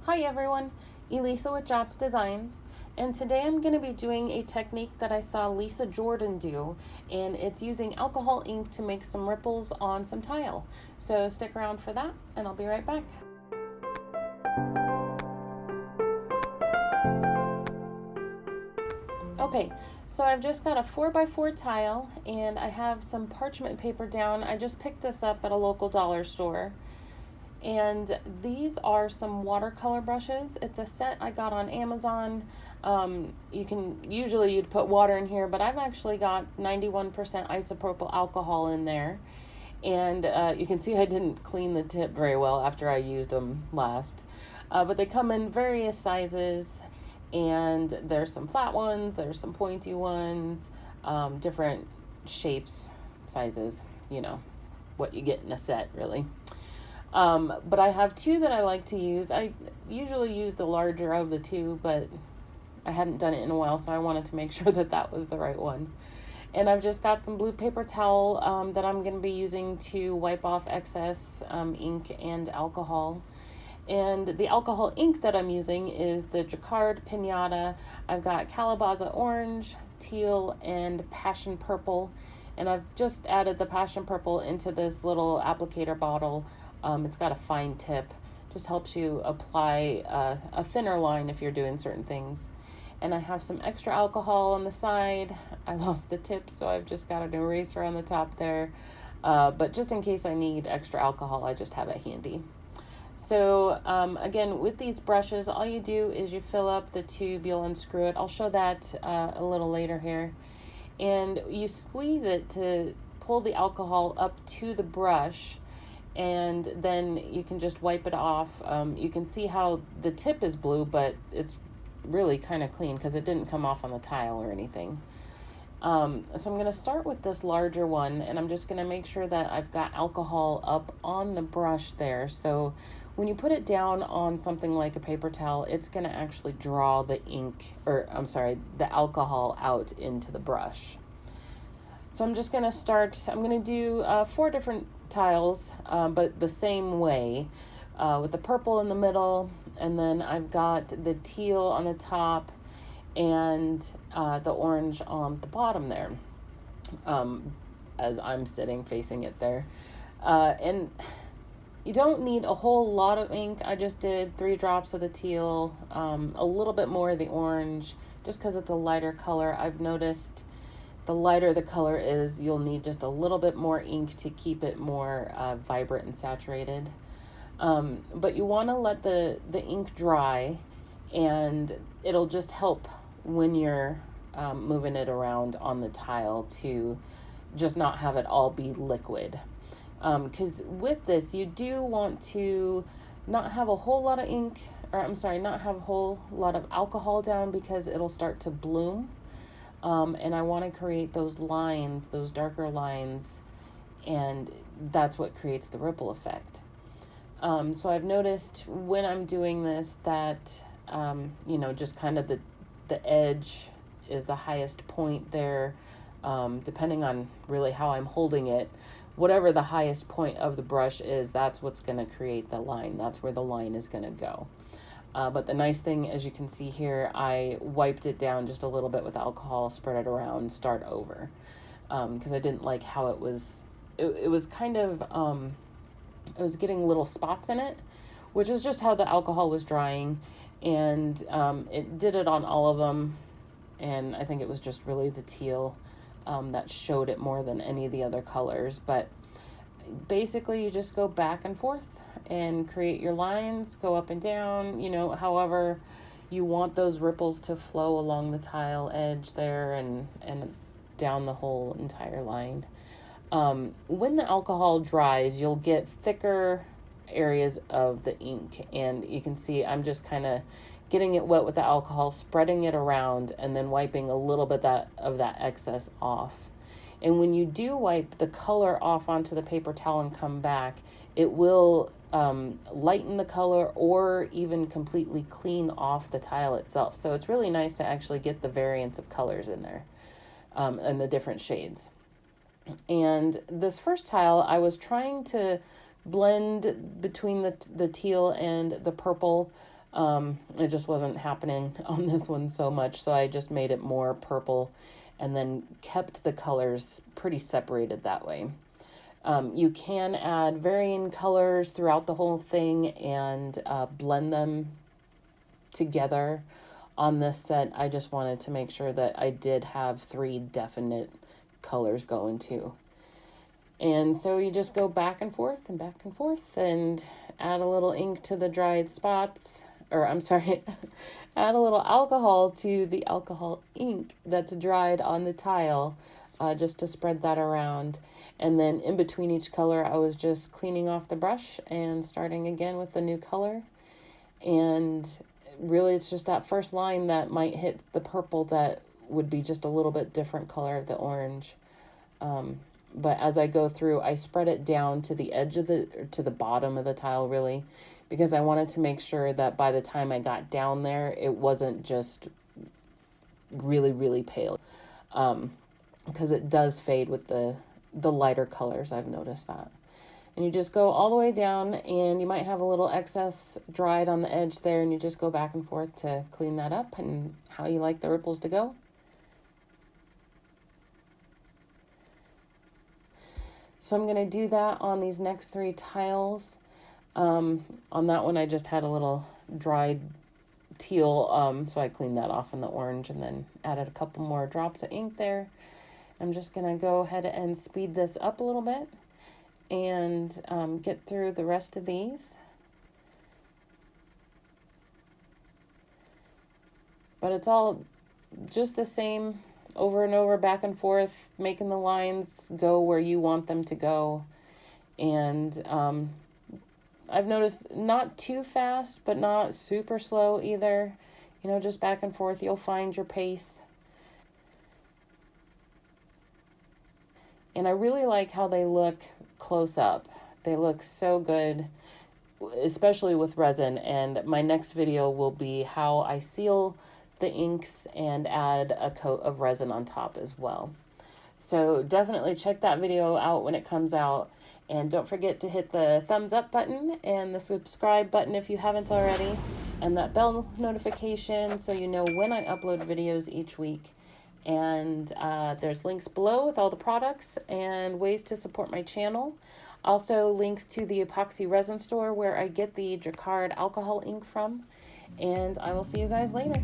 Hi everyone, Elisa with Jots Designs, and today I'm going to be doing a technique that I saw Lisa Jordan do, and it's using alcohol ink to make some ripples on some tile. So stick around for that, and I'll be right back. Okay, so I've just got a 4x4 tile, and I have some parchment paper down. I just picked this up at a local dollar store. And these are some watercolor brushes. It's a set I got on Amazon. You'd put water in here, but I've actually got 91% isopropyl alcohol in there. And you can see I didn't clean the tip very well after I used them last. But they come in various sizes, and there's some flat ones, there's some pointy ones, different shapes, sizes, what you get in a set, really. But I have two that I like to use. I usually use the larger of the two, but I hadn't done it in a while, so I wanted to make sure that that was the right one. And I've just got some blue paper towel that I'm going to be using to wipe off excess ink and alcohol. And the alcohol ink that I'm using is the Jacquard Pinata. I've got Calabaza Orange, Teal, and Passion Purple. And I've just added the Passion Purple into this little applicator bottle. It's got a fine tip, just helps you apply a thinner line if you're doing certain things. And I have some extra alcohol on the side. I lost the tip, so I've just got an eraser on the top there. But just in case I need extra alcohol, I just have it handy. So again, with these brushes, all you do is you fill up the tube, you'll unscrew it. I'll show that a little later here. And you squeeze it to pull the alcohol up to the brush, and then you can just wipe it off. You can see how the tip is blue, but it's really kind of clean because it didn't come off on the tile or anything. So I'm going to start with this larger one, and I'm just going to make sure that I've got alcohol up on the brush there. So when you put it down on something like a paper towel, it's going to actually draw the the alcohol out into the brush. So I'm just going to start, I'm going to do 4 different tiles, but the same way, with the purple in the middle, and then I've got the teal on the top, and the orange on the bottom there, as I'm sitting facing it there. And you don't need a whole lot of ink. I just did 3 drops of the teal, a little bit more of the orange, just because it's a lighter color. I've noticed the lighter the color is, you'll need just a little bit more ink to keep it more vibrant and saturated. But you want to let the ink dry, and it'll just help when you're moving it around on the tile to just not have it all be liquid. Because with this, you do want to not have a whole lot of not have a whole lot of alcohol down, because it'll start to bloom. And I want to create those lines, those darker lines, and that's what creates the ripple effect. So I've noticed when I'm doing this that, just kind of the edge is the highest point there, depending on really how I'm holding it. Whatever the highest point of the brush is, that's what's going to create the line. That's where the line is going to go. But the nice thing, as you can see here, I wiped it down just a little bit with alcohol, spread it around, start over. Because I didn't like how it was, it was kind of, it was getting little spots in it, which is just how the alcohol was drying. And it did it on all of them. And I think it was just really the teal that showed it more than any of the other colors. But basically, you just go back and forth and create your lines, go up and down, however you want those ripples to flow along the tile edge there and down the whole entire line. When the alcohol dries, you'll get thicker areas of the ink, and you can see I'm just kind of getting it wet with the alcohol, spreading it around, and then wiping a little bit of that excess off. And when you do wipe the color off onto the paper towel and come back, it will lighten the color or even completely clean off the tile itself. So it's really nice to actually get the variance of colors in there, and the different shades. And this first tile, I was trying to blend between the teal and the purple, It just wasn't happening on this one so much, so I just made it more purple and then kept the colors pretty separated that way. You can add varying colors throughout the whole thing and blend them together. On this set, I just wanted to make sure that I did have 3 definite colors going too. And so you just go back and forth and add a little ink to the dried spots, or I'm sorry, add a little alcohol to the alcohol ink that's dried on the tile, just to spread that around. And then in between each color, I was just cleaning off the brush and starting again with the new color. And really, it's just that first line that might hit the purple that would be just a little bit different color of the orange. But as I go through, I spread it down to the edge of to the bottom of the tile, really, because I wanted to make sure that by the time I got down there, it wasn't just really, really pale. Because it does fade with the lighter colors, I've noticed that. And you just go all the way down, and you might have a little excess dried on the edge there, and you just go back and forth to clean that up and how you like the ripples to go. So I'm going to do that on these next 3 tiles. On that one, I just had a little dried teal, so I cleaned that off in the orange and then added a couple more drops of ink there. I'm just going to go ahead and speed this up a little bit and get through the rest of these. But it's all just the same over and over, back and forth, making the lines go where you want them to go. And I've noticed not too fast, but not super slow either. You know, just back and forth, you'll find your pace. And I really like how they look close up. They look so good, especially with resin. And my next video will be how I seal the inks and add a coat of resin on top as well. So definitely check that video out when it comes out. And don't forget to hit the thumbs up button and the subscribe button if you haven't already, and that bell notification so you know when I upload videos each week. And there's links below with all the products and ways to support my channel. Also links to the epoxy resin store where I get the Jacquard alcohol ink from. And I will see you guys later.